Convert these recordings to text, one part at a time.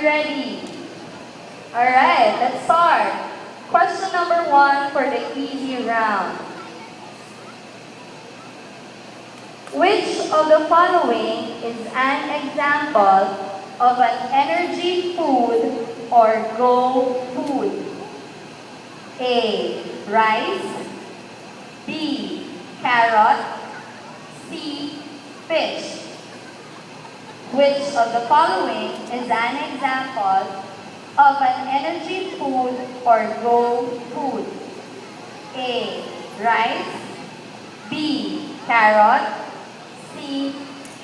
you ready? Alright, let's start. Question number 1 for the easy round. Which of the following is an example of an energy food or go food? A. Rice. B. Carrot. C. Fish. Which of the following is an example of an energy food or go food? A. Rice. B. Carrot. C.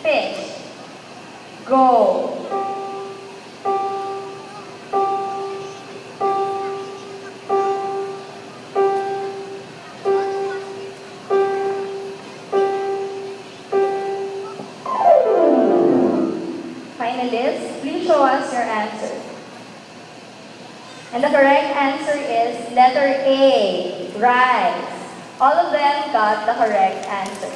Fish. Go. Finalists, please show us your answer. And the correct answer is letter A, rice. All of them got the correct answer.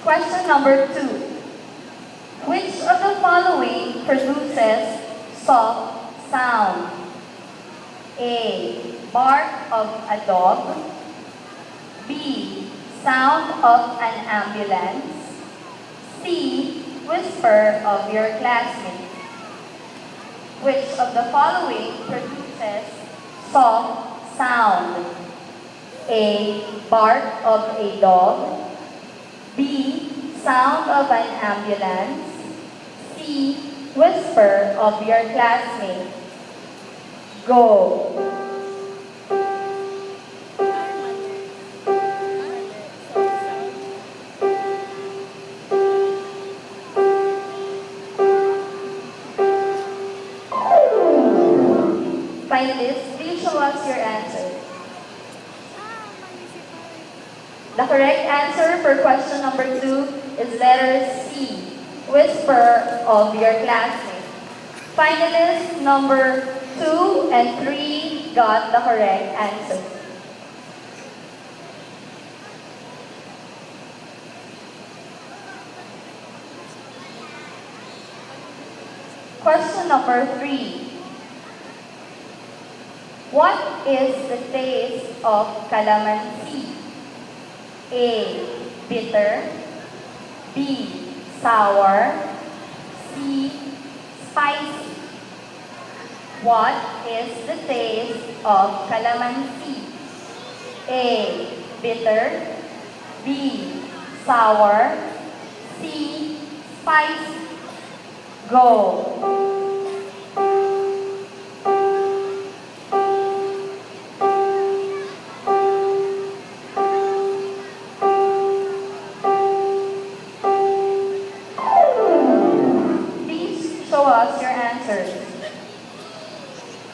Question number 2. Which of the following produces soft sound? A. Bark of a dog. B. Sound of an ambulance. C. Whisper of your classmate. Which of the following produces soft sound? A. Bark of a dog. B. Sound of an ambulance. C. Whisper of your classmate. Go. Finalists, please show us your answer. The correct answer for question number 2 is letter C, whisper of your classmate. Finalists number 2 and 3 got the correct answer. Question number 3. What is the taste of calamansi? A. Bitter. B. Sour. C. Spicy. What is the taste of calamansi? A. Bitter. B. Sour. C. Spicy. Go.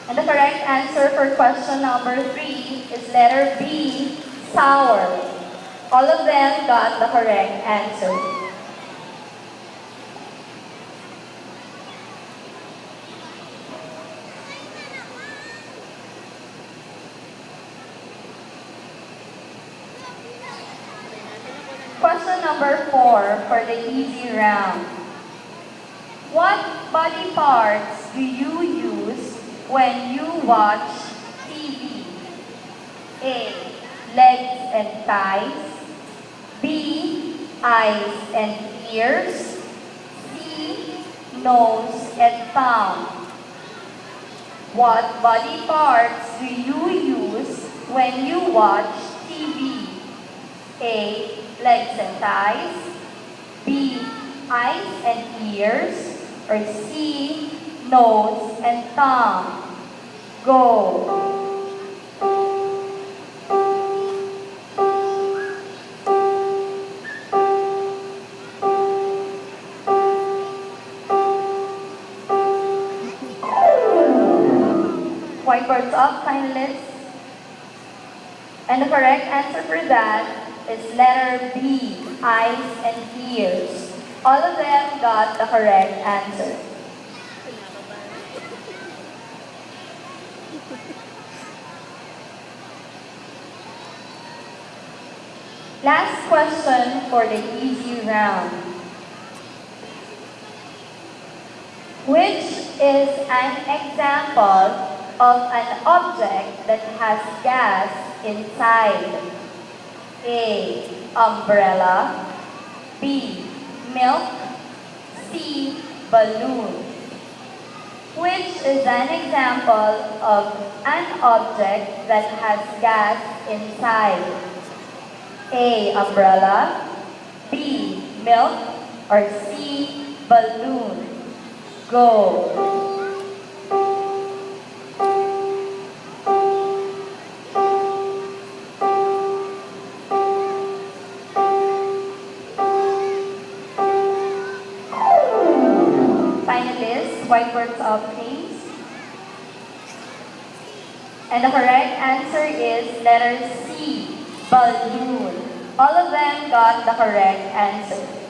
And the correct answer for question number 3 is letter B, sour. All of them got the correct answer. Question number 4 for the easy round. What body parts do you use when you watch TV? A. Legs and thighs. B. Eyes and ears. C. Nose and tongue. What body parts do you use when you watch TV? A. Legs and thighs. B. Eyes and ears. Or C. Nose and tongue. Go. Whiteboards up, finalists. And the correct answer for that is letter B, eyes and ears. All of them got the correct answer. Last question for the easy round. Which is an example of an object that has gas inside? A. Umbrella. B. Milk. C. Balloon. Which is an example of an object that has gas inside? A. Umbrella. B. Milk. Or C. Balloon. Go. Finalists, whiteboards up, please. And the correct answer is letter C, balloon. All of them got the correct answer.